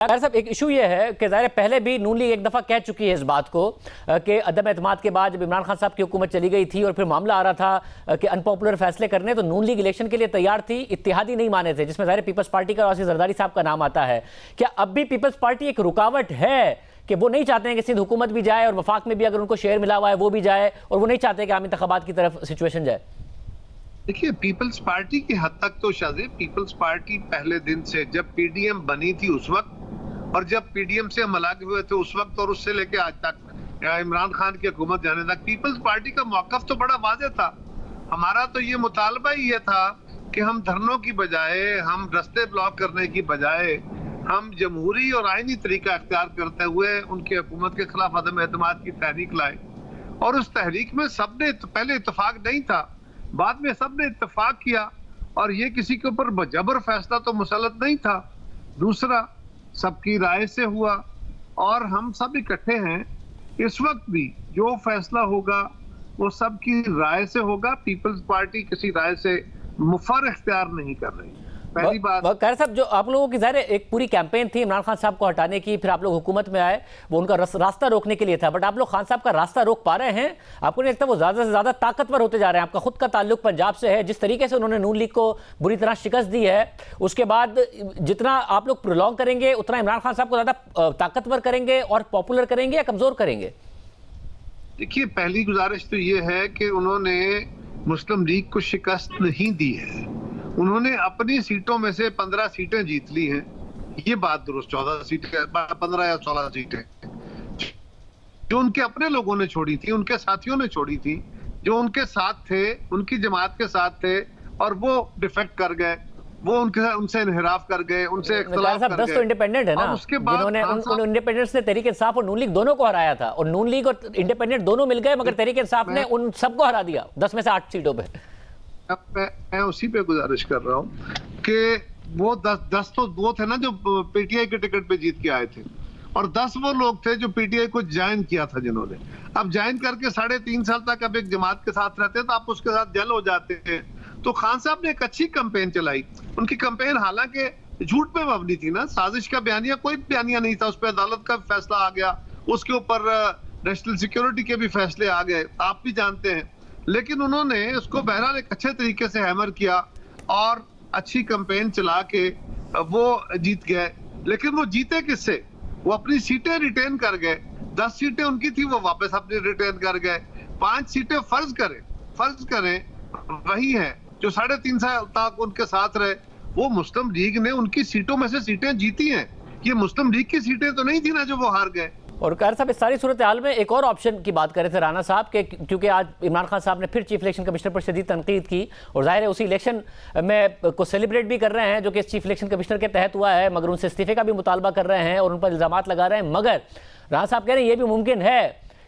खैर साहब, एक इशू ये है कि ज़ाहिर पहले भी नून लीग एक दफ़ा कह चुकी है इस बात को कि अदम एतमाद के बाद जब इमरान खान साहब की हुकूमत चली गई थी और फिर मामला आ रहा था कि अनपॉपुलर फैसले करने, तो नून लीग इलेक्शन के लिए तैयार थी, इत्तेहादी नहीं माने थे, जिसमें ज़ाहिर पीपल्स पार्टी का वासी जरदारी साहब का नाम आता है। क्या अब भी पीपल्स पार्टी एक रुकावट है कि वो नहीं चाहते हैं कि सिंध हुकूमत भी जाए और वफाक में भी अगर उनको शेयर मिला हुआ है वो भी जाए, और वो नहीं चाहते कि आम इंतखाबात की तरफ सिचुएशन जाए? देखिए, पीपल्स पार्टी की हद तक तो शायद पीपल्स पार्टी पहले दिन से, जब पीडीएम बनी थी उस वक्त और जब पीडीएम से हम अलग हुए थे उस वक्त और उससे लेके आज तक इमरान खान की हुकूमत जाने तक, पीपल्स पार्टी का मौकफ तो बड़ा वाज़ेह था। हमारा तो ये मुतालबा ही ये था कि हम धरनों की बजाय, हम रास्ते ब्लॉक करने की बजाय, हम जमहूरी और आईनी तरीका अख्तियार करते हुए उनकी हुकूमत के खिलाफ अदम एतमाद की तहरीक लाए। और उस तहरीक में सबने पहले इत्तेफाक नहीं था, बाद में सबने इत्तेफाक किया और ये किसी के ऊपर बजबर फैसला तो मुसल्लत नहीं था। दूसरा, सबकी राय से हुआ और हम सब इकट्ठे हैं। इस वक्त भी जो फैसला होगा वो सबकी राय से होगा। पीपल्स पार्टी किसी राय से मुफर इख्तियार नहीं कर रही। पहली बात, खैर साहब, जो आप लोगों की ज़ाहिर एक पूरी कैंपेन थी इमरान खान साहब को हटाने की, फिर आप लोग हुकूमत में आए, वो उनका रास्ता रोकने के लिए था, बट आप लोग खान साहब का रास्ता रोक पा रहे हैं? आपको नहीं लगता वो ज़्यादा से ज़्यादा ताकतवर होते जा रहे हैं? आपका खुद का ताल्लुक पंजाब से है, जिस तरीके से उन्होंने नून लीग को बुरी तरह शिकस्त दी है, उसके बाद जितना आप लोग प्रोलॉन्ग करेंगे उतना इमरान खान साहब को ज़्यादा ताकतवर करेंगे और पॉपुलर करेंगे या कमज़ोर करेंगे? देखिए, पहली गुजारिश तो ये है कि उन्होंने मुस्लिम लीग को शिकस्त नहीं दी है। उन्होंने अपनी सीटों में से 15 सीटें जीत ली हैं। ये बात दुरुस्त, 14 सीटें, 15 या 16 सीटें जो उनके अपने लोगों ने छोड़ी थी, उनके साथियों ने छोड़ी थी, जो उनके साथ थे, उनकी जमात के साथ थे, और वो डिफेक्ट कर गए, वो उनसे इनहिराफ कर गए, उनसे इख्तिलाफ कर गए। 10 तो इंडिपेंडेंट है ना, उसके बाद जिन्होंने उन इंडिपेंडेंट्स ने तहरीक इंसाफ और नून लीग दोनों को हराया था, और नून लीग और इंडिपेंडेंट दोनों मिल गए, मगर तहरीक इंसाफ ने उन सबको हरा दिया 10 में से 8 सीटों पे। मैं उसी पे गुजारिश कर रहा हूँ कि वो 10 तो वो थे ना जो पीटीआई के टिकट पे जीत के आए थे, और 10 वो लोग थे जो पीटीआई को ज्वाइन किया था, जिन्होंने अब ज्वाइन करके 3.5 साल तक अब एक जमात के साथ रहते हैं तो आप उसके साथ जल हो जाते हैं। तो खान साहब ने एक अच्छी कैंपेन चलाई। उनकी कैंपेन हालांकि झूठ पे मबनी थी ना, साजिश का बयानिया कोई बयानिया नहीं था, उस पर अदालत का फैसला आ गया, उसके ऊपर नेशनल सिक्योरिटी के भी फैसले आ गए, आप भी जानते हैं। लेकिन उन्होंने उसको बहरहाल एक अच्छे तरीके से हैमर किया और अच्छी कैंपेन चला के वो जीत गए। लेकिन वो जीते किससे? वो अपनी सीटें रिटेन कर गए। 10 सीटें उनकी थी, वो वापस अपनी रिटेन कर गए। 5 सीटें फर्ज करें वही है जो 3.5 साल तक उनके साथ रहे। वो मुस्लिम लीग ने उनकी सीटों में से सीटें जीती हैं। ये मुस्लिम लीग की सीटें तो नहीं थी ना जो वो हार गए। और खैर साहब, इस सारी सूरत हाल में एक और ऑप्शन की बात कर रहे थे राना साहब के, क्योंकि आज इमरान खान साहब ने फिर चीफ इलेक्शन कमिश्नर पर शदीद तनकीद की, और जाहिर है उसी इलेक्शन में को सेलिब्रेट भी कर रहे हैं जो कि चीफ इलेक्शन कमिश्नर के तहत हुआ है, मगर उनसे इस्तीफे का भी मुतालबा कर रहे हैं और उन पर इल्ज़ामात लगा रहे हैं। मगर राना साहब कह रहे हैं ये भी मुमकिन है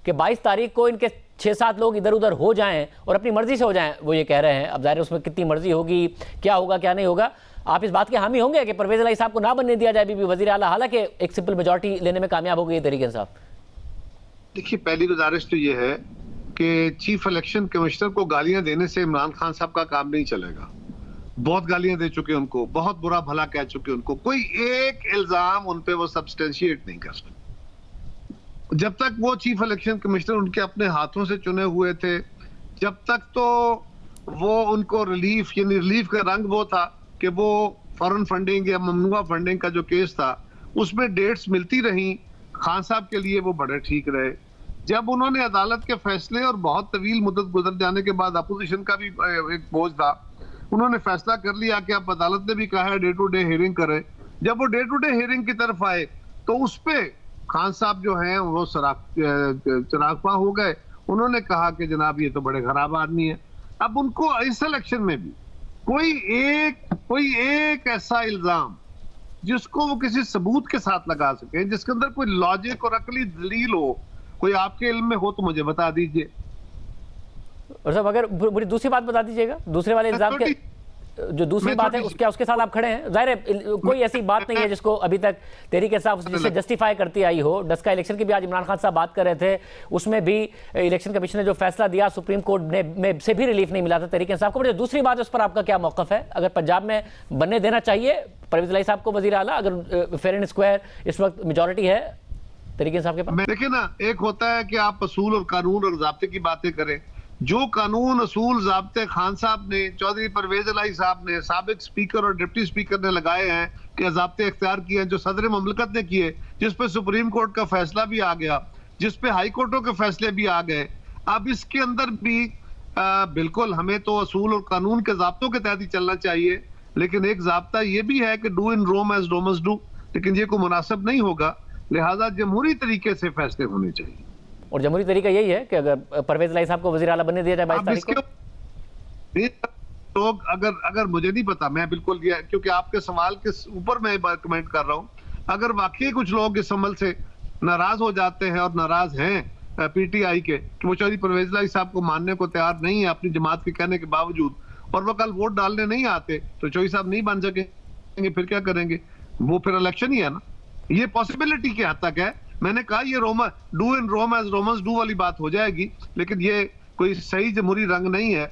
कि 22 तारीख को इनके 6-7 लोग इधर उधर हो जाएं और अपनी मर्जी से हो जाएं, वो ये कह रहे हैं। अब जाहिर है उसमें कितनी मर्जी होगी, क्या होगा क्या नहीं होगा, आप इस बात के हामी होंगे कि परवेज़ इलाही साहब को ना बनने दिया जाए बीबी वज़ीर आला, हालांकि एक सिंपल मेजॉरिटी लेने में कामयाब हो गई तहरीक इंसाफ? देखिए, पहली गुजारिश तो ये है कि चीफ इलेक्शन कमिश्नर को गालियां देने से इमरान खान साहब का काम नहीं चलेगा। बहुत गालियां दे चुके उनको, बहुत बुरा भला कह चुके उनको, कोई एक इल्जाम उन पे वो सब्सटेंशिएट नहीं कर सकते। जब तक वो चीफ इलेक्शन कमिश्नर उनके अपने हाथों से चुने हुए थे, जब तक तो वो उनको रिलीफ, यानी रिलीफ का रंग वो था कि वो फॉरेन फंडिंग या ममनुआ फंडिंग का जो केस था उसमें डेट्स मिलती रही। खान साहब के लिए वो बड़े ठीक रहे। जब उन्होंने अदालत के फैसले और बहुत तवील मुद्दत गुजर जाने के बाद अपोजिशन का भी एक बोझ था, उन्होंने फैसला कर लिया कि अब अदालत ने भी कहा है डे टू डे हियरिंग करें। जब वो डे टू डे हियरिंग की तरफ आए तो उस पे खान साहब जो हैं वो चरागपा हो गए। उन्होंने कहा कि जनाब ये तो बड़े खराब आदमी है। अब उनको इस इलेक्शन में भी कोई एक ऐसा इल्जाम जिसको वो किसी सबूत के साथ लगा सके, जिसके अंदर कोई लॉजिक और अकली दलील हो, कोई आपके इल्म में हो तो मुझे बता दीजिए। और साहब अगर मुझे दूसरी बात बता दीजिएगा, दूसरे वाले इल्जाम के जो दूसरी बात है उसके उसके साथ आप खड़े हैं। जाहिर है कोई ऐसी बात नहीं है जिसको अभी तक तहरीक इंसाफ जिससे जस्टिफाई करती आई हो। डस्का इलेक्शन की भी आज इमरान खान साहब बात कर रहे थे, उसमें भी इलेक्शन कमीशन ने जो फैसला दिया सुप्रीम कोर्ट ने में से भी रिलीफ नहीं मिला था तहरीक इंसाफ को। दूसरी बात है उस पर आपका क्या मौकफ है? अगर पंजाब में बनने देना चाहिए परवेज इलाही साहब को वजीर आला, अगर फेयर एंड स्क्वायर इस वक्त मेजोरिटी है तहरीक इंसाफ के पास? देखिए ना, एक होता है कि आप असूल और कानून और ज़ाब्ते की बातें करें। जो कानून असूल ज़ाब्ते खान साहब ने, चौधरी परवेज इलाही साहब ने, साबिक स्पीकर और डिप्टी स्पीकर ने लगाए हैं कि ज़ाब्ते इख्तियार किए हैं, जो सदर ममलकत ने किए, जिस पे सुप्रीम कोर्ट का फैसला भी आ गया, जिस पे हाई कोर्टों के फैसले भी आ गए, अब इसके अंदर भी बिल्कुल हमें तो असूल और कानून के ज़ाब्तों के तहत ही चलना चाहिए। लेकिन एक ज़ाब्ता ये भी है कि do in Rome as Romans do, लेकिन ये कोई मुनासिब नहीं होगा। लिहाजा जमहूरी तरीके से फैसले होने चाहिए। और जमहूरी तरीका यही है कि अगर परवेज इलाही साहब को वजीर आला बनने दिया जाए 22 तारीख को? लोग अगर मुझे नहीं पता, मैं बिल्कुल क्योंकि आपके सवाल के ऊपर मैं कमेंट कर रहा हूं, अगर वाकई कुछ लोग इस अमल से नाराज हो जाते हैं और नाराज हैं पीटीआई के कि वो चौधरी परवेज इलाही साहब को मानने को तैयार नहीं है अपनी जमात के कहने के बावजूद, और वो कल वोट डालने नहीं आते तो चौधरी साहब नहीं बन सकेंगे, फिर क्या करेंगे? वो फिर इलेक्शन ही है ना। ये पॉसिबिलिटी के हद तक है। मैंने कहा ये do in Rome as Romans do वाली बात हो जाएगी, लेकिन ये कोई सही जमहूरी रंग नहीं है।